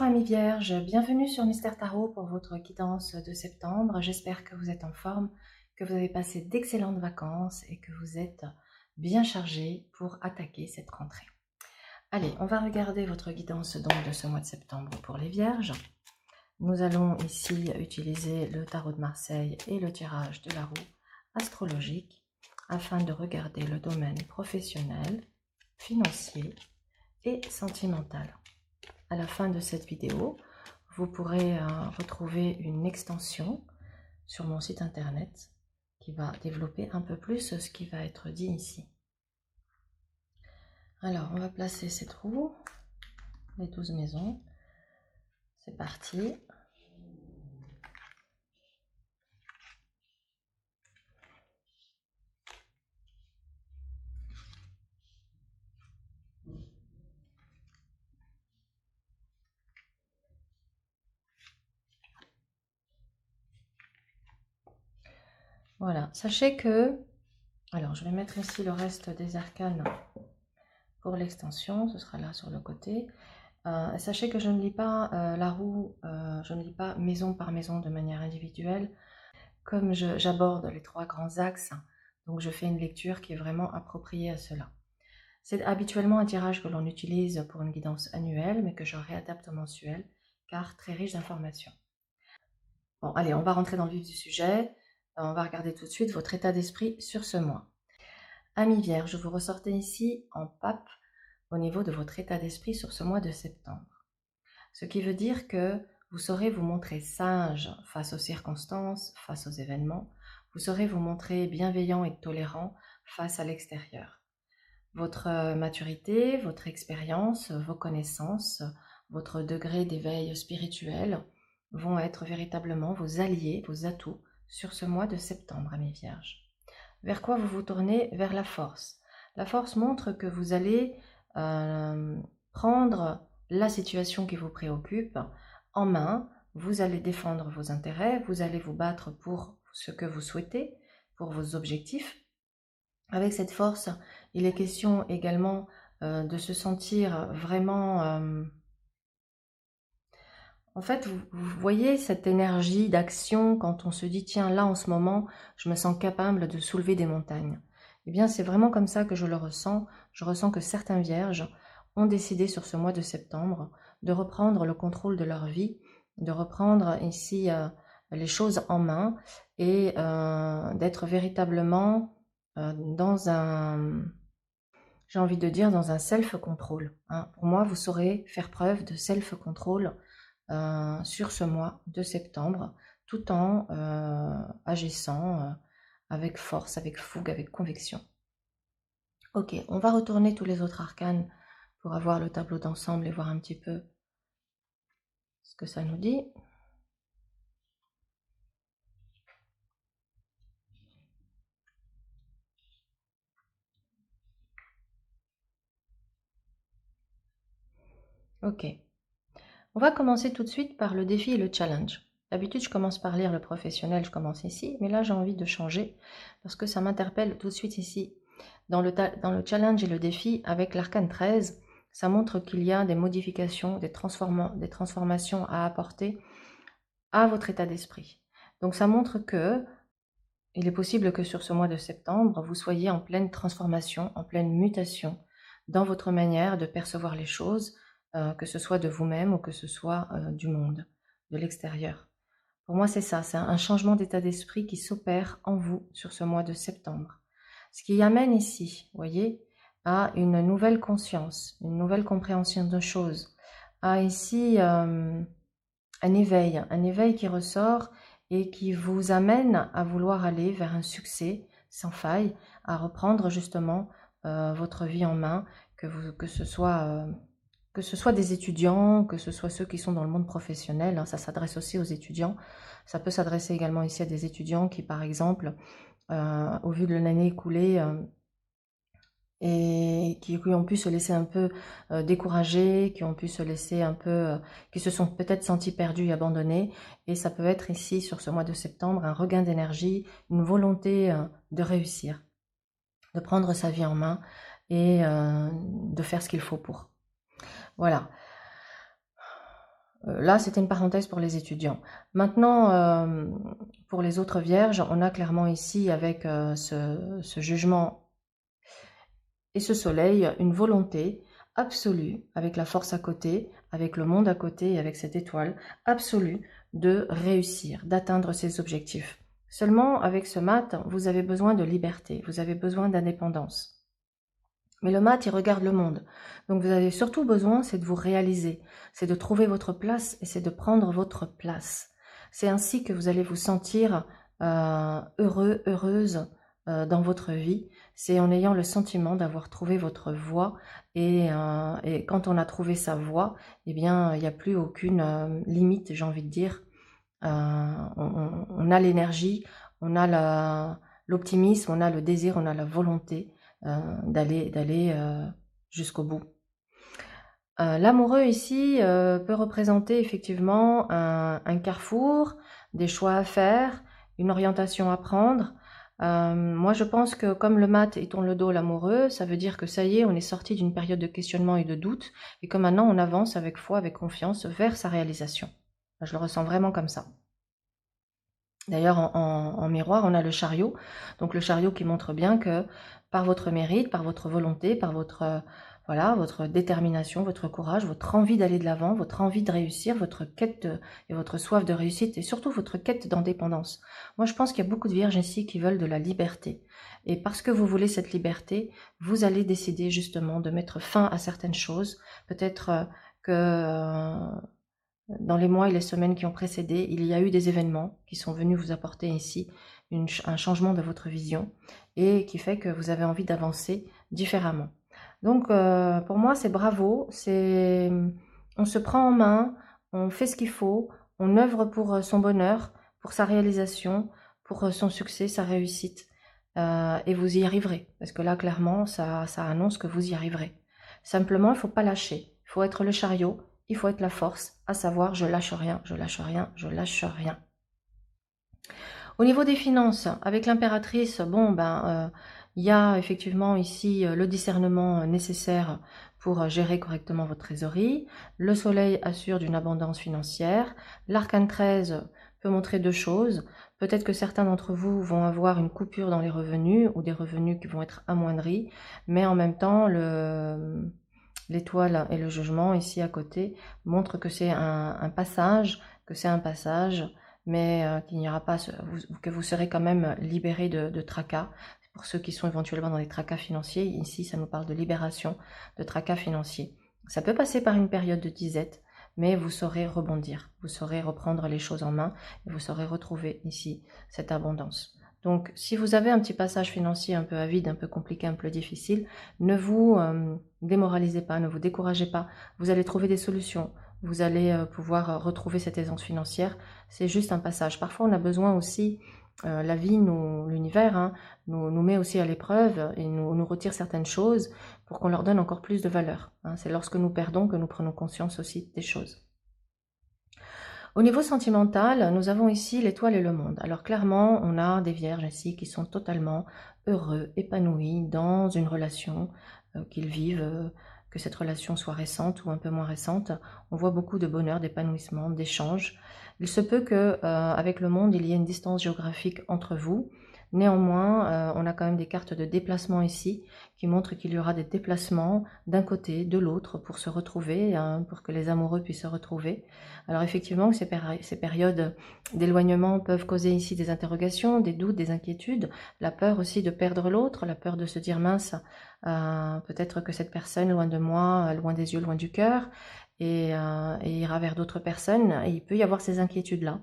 amis vierges, bienvenue sur Mystère Tarot pour votre guidance de septembre. J'espère que vous êtes en forme, que vous avez passé d'excellentes vacances et que vous êtes bien chargés pour attaquer cette rentrée. Allez, on va regarder votre guidance donc de ce mois de septembre pour les vierges. Nous allons ici utiliser le tarot de Marseille et le tirage de la roue astrologique afin de regarder le domaine professionnel, financier et sentimental. À la fin de cette vidéo, vous pourrez retrouver une extension sur mon site internet qui va développer un peu plus ce qui va être dit ici. Alors, on va placer cette roue, les 12 maisons. C'est parti. Voilà, sachez que... Alors, je vais mettre ici le reste des arcanes pour l'extension, ce sera là sur le côté. Sachez que je ne lis pas la roue, je ne lis pas maison par maison de manière individuelle. Comme j'aborde les 3 grands axes, donc je fais une lecture qui est vraiment appropriée à cela. C'est habituellement un tirage que l'on utilise pour une guidance annuelle, mais que je réadapte mensuel, car très riche d'informations. Bon, allez, on va rentrer dans le vif du sujet. On va regarder tout de suite votre état d'esprit sur ce mois. Amis vierges, vous ressortez ici en pape au niveau de votre état d'esprit sur ce mois de septembre. Ce qui veut dire que vous saurez vous montrer sage face aux circonstances, face aux événements. Vous saurez vous montrer bienveillant et tolérant face à l'extérieur. Votre maturité, votre expérience, vos connaissances, votre degré d'éveil spirituel vont être véritablement vos alliés, vos atouts sur ce mois de septembre, amis vierges. Vers quoi vous vous tournez? Vers la force. La force montre que vous allez prendre la situation qui vous préoccupe en main, vous allez défendre vos intérêts, vous allez vous battre pour ce que vous souhaitez, pour vos objectifs. Avec cette force, il est question également de se sentir vraiment... En fait, vous voyez cette énergie d'action quand on se dit « Tiens, là, en ce moment, je me sens capable de soulever des montagnes. » Eh bien, c'est vraiment comme ça que je le ressens. Je ressens que certains vierges ont décidé sur ce mois de septembre de reprendre le contrôle de leur vie, de reprendre ici les choses en main et d'être véritablement dans un, j'ai envie de dire, dans un self-control. Hein. Pour moi, vous saurez faire preuve de self-control sur ce mois de septembre, tout en agissant avec force, avec fougue, avec conviction. Ok, on va retourner tous les autres arcanes pour avoir le tableau d'ensemble et voir un petit peu ce que ça nous dit. Ok. On va commencer tout de suite par le défi et le challenge. D'habitude, je commence par lire le professionnel, je commence ici, mais là, j'ai envie de changer parce que ça m'interpelle tout de suite ici. Dans le challenge et le défi, avec l'arcane 13, ça montre qu'il y a des modifications, des transformations à apporter à votre état d'esprit. Donc, ça montre que il est possible que sur ce mois de septembre, vous soyez en pleine transformation, en pleine mutation dans votre manière de percevoir les choses, que ce soit de vous-même ou que ce soit du monde, de l'extérieur. Pour moi, c'est ça, c'est un changement d'état d'esprit qui s'opère en vous sur ce mois de septembre. Ce qui amène ici, vous voyez, à une nouvelle conscience, une nouvelle compréhension de choses, à ici un éveil qui ressort et qui vous amène à vouloir aller vers un succès sans faille, à reprendre justement votre vie en main, que ce soit des étudiants, que ce soit ceux qui sont dans le monde professionnel, hein, ça s'adresse aussi aux étudiants. Ça peut s'adresser également ici à des étudiants qui, par exemple, au vu de l'année écoulée, et qui ont pu se laisser un peu décourager, qui ont pu se laisser un peu, qui se sont peut-être sentis perdus et abandonnés. Et ça peut être ici, sur ce mois de septembre, un regain d'énergie, une volonté de réussir, de prendre sa vie en main et de faire ce qu'il faut pour. Voilà. Là, c'était une parenthèse pour les étudiants. Maintenant, pour les autres vierges, on a clairement ici, avec ce jugement et ce soleil, une volonté absolue, avec la force à côté, avec le monde à côté et avec cette étoile absolue de réussir, d'atteindre ses objectifs. Seulement, avec ce mat, vous avez besoin de liberté, vous avez besoin d'indépendance. Mais le mat, il regarde le monde. Donc vous avez surtout besoin, c'est de vous réaliser, c'est de trouver votre place et c'est de prendre votre place. C'est ainsi que vous allez vous sentir heureux, heureuse dans votre vie. C'est en ayant le sentiment d'avoir trouvé votre voie et quand on a trouvé sa voie, eh bien, il n'y a plus aucune limite, j'ai envie de dire. On a l'énergie, on a l'optimisme, on a le désir, on a la volonté d'aller jusqu'au bout. L'amoureux ici peut représenter effectivement un carrefour, des choix à faire, une orientation à prendre. Moi, je pense que comme le mat il tourne le dos à l'amoureux, ça veut dire que ça y est, on est sorti d'une période de questionnement et de doute, et que maintenant on avance avec foi, avec confiance vers sa réalisation. Je le ressens vraiment comme ça. D'ailleurs, en miroir, on a le chariot. Donc le chariot qui montre bien que par votre mérite, par votre volonté, par votre, voilà, votre détermination, votre courage, votre envie d'aller de l'avant, votre envie de réussir, votre quête et votre soif de réussite et surtout votre quête d'indépendance. Moi, je pense qu'il y a beaucoup de vierges ici qui veulent de la liberté. Et parce que vous voulez cette liberté, vous allez décider justement de mettre fin à certaines choses. Peut-être que dans les mois et les semaines qui ont précédé, il y a eu des événements qui sont venus vous apporter ici un changement de votre vision et qui fait que vous avez envie d'avancer différemment. Donc pour moi c'est bravo, on se prend en main, on fait ce qu'il faut, on œuvre pour son bonheur, pour sa réalisation, pour son succès, sa réussite et vous y arriverez parce que là clairement ça annonce que vous y arriverez. Simplement il ne faut pas lâcher, il faut être le chariot, il faut être la force, à savoir je lâche rien, je lâche rien, je lâche rien. Au niveau des finances, avec l'impératrice, bon ben il y a effectivement ici le discernement nécessaire pour gérer correctement votre trésorerie. Le soleil assure d'une abondance financière. L'arcane 13 peut montrer deux choses. Peut-être que certains d'entre vous vont avoir une coupure dans les revenus ou des revenus qui vont être amoindris, mais en même temps l'étoile et le jugement ici à côté montrent que c'est un passage, mais qu'il n'y aura pas, que vous serez quand même libéré de tracas. Pour ceux qui sont éventuellement dans des tracas financiers, ici ça nous parle de libération de tracas financiers. Ça peut passer par une période de disette, mais vous saurez rebondir, vous saurez reprendre les choses en main et vous saurez retrouver ici cette abondance. Donc, si vous avez un petit passage financier un peu avide, un peu compliqué, un peu difficile, ne vous démoralisez pas, ne vous découragez pas. Vous allez trouver des solutions. Vous allez pouvoir retrouver cette aisance financière. C'est juste un passage. Parfois, on a besoin aussi, la vie, l'univers, nous met aussi à l'épreuve et nous retire certaines choses pour qu'on leur donne encore plus de valeur. C'est lorsque nous perdons que nous prenons conscience aussi des choses. Au niveau sentimental, nous avons ici l'étoile et le monde. Alors clairement, on a des vierges ici qui sont totalement heureux, épanouis dans une relation qu'ils vivent, que cette relation soit récente ou un peu moins récente. On voit beaucoup de bonheur, d'épanouissement, d'échange. Il se peut que avec le monde, il y ait une distance géographique entre vous. Néanmoins, on a quand même des cartes de déplacement ici qui montrent qu'il y aura des déplacements d'un côté, de l'autre pour se retrouver, pour que les amoureux puissent se retrouver. Alors effectivement, ces périodes d'éloignement peuvent causer ici des interrogations, des doutes, des inquiétudes, la peur aussi de perdre l'autre, la peur de se dire mince, peut-être que cette personne loin de moi, loin des yeux, loin du cœur, et ira vers d'autres personnes, et il peut y avoir ces inquiétudes-là.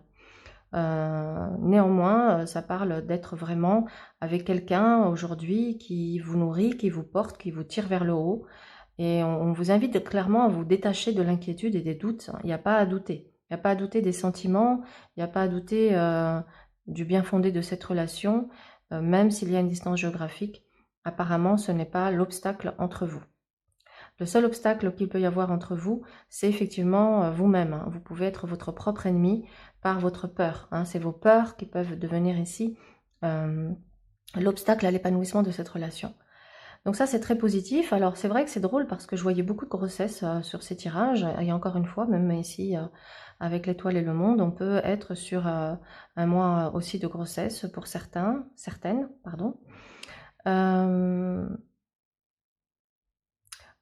Néanmoins, ça parle d'être vraiment avec quelqu'un aujourd'hui qui vous nourrit, qui vous porte, qui vous tire vers le haut. Et on vous invite clairement à vous détacher de l'inquiétude et des doutes. Il n'y a pas à douter. Il n'y a pas à douter des sentiments, il n'y a pas à douter du bien fondé de cette relation, même s'il y a une distance géographique. Apparemment, ce n'est pas l'obstacle entre vous. Le seul obstacle qu'il peut y avoir entre vous, c'est effectivement vous-même. Vous pouvez être votre propre ennemi par votre peur. C'est vos peurs qui peuvent devenir ici l'obstacle à l'épanouissement de cette relation. Donc ça, c'est très positif. Alors c'est vrai que c'est drôle parce que je voyais beaucoup de grossesses sur ces tirages. Et encore une fois, même ici, avec l'étoile et le monde, on peut être sur un mois aussi de grossesse pour certaines, pardon.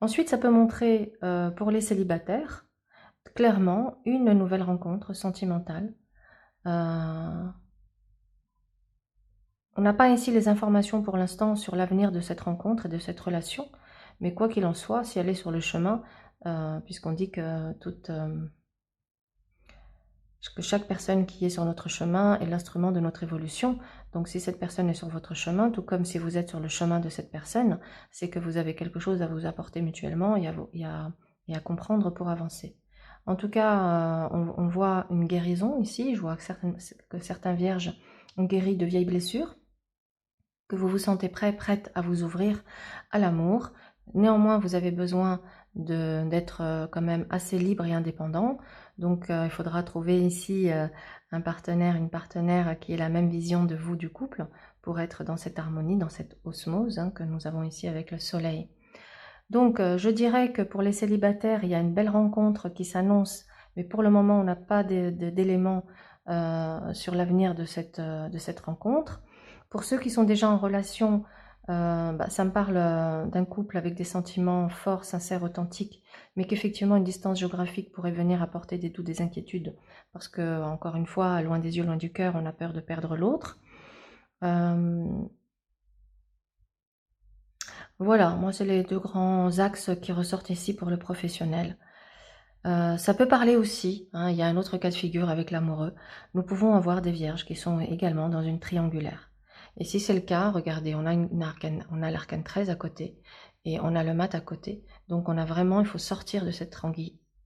Ensuite, ça peut montrer pour les célibataires, clairement, une nouvelle rencontre sentimentale. On n'a pas ici les informations pour l'instant sur l'avenir de cette rencontre et de cette relation, mais quoi qu'il en soit, si elle est sur le chemin, puisqu'on dit que chaque personne qui est sur notre chemin est l'instrument de notre évolution, donc si cette personne est sur votre chemin, tout comme si vous êtes sur le chemin de cette personne, c'est que vous avez quelque chose à vous apporter mutuellement et à comprendre pour avancer. En tout cas, on voit une guérison ici, je vois que certains vierges ont guéri de vieilles blessures, que vous vous sentez prête à vous ouvrir à l'amour. Néanmoins, vous avez besoin d'être quand même assez libre et indépendant. Donc, il faudra trouver ici un partenaire, une partenaire qui ait la même vision de vous, du couple, pour être dans cette harmonie, dans cette osmose que nous avons ici avec le soleil. Donc, je dirais que pour les célibataires, il y a une belle rencontre qui s'annonce, mais pour le moment, on n'a pas d'éléments sur l'avenir de cette rencontre. Pour ceux qui sont déjà en relation, ça me parle d'un couple avec des sentiments forts, sincères, authentiques, mais qu'effectivement une distance géographique pourrait venir apporter des doutes, des inquiétudes, parce que, encore une fois, loin des yeux, loin du cœur, on a peur de perdre l'autre. Voilà, moi c'est les deux grands axes qui ressortent ici pour le professionnel. Ça peut parler aussi, hein, il y a un autre cas de figure avec l'amoureux. Nous pouvons avoir des vierges qui sont également dans une triangulaire. Et si c'est le cas, regardez, on a l'arcane 13 à côté et on a le mat à côté. Donc il faut sortir de cette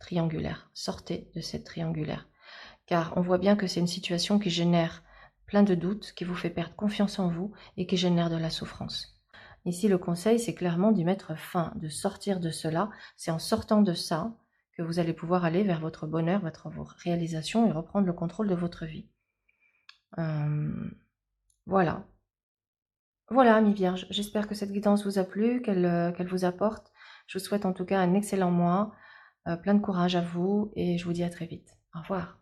triangulaire. Sortez de cette triangulaire. Car on voit bien que c'est une situation qui génère plein de doutes, qui vous fait perdre confiance en vous et qui génère de la souffrance. Ici, le conseil, c'est clairement d'y mettre fin, de sortir de cela. C'est en sortant de ça que vous allez pouvoir aller vers votre bonheur, votre réalisation et reprendre le contrôle de votre vie. Voilà. Voilà, amis vierges, j'espère que cette guidance vous a plu, qu'elle vous apporte. Je vous souhaite en tout cas un excellent mois, plein de courage à vous et je vous dis à très vite. Au revoir.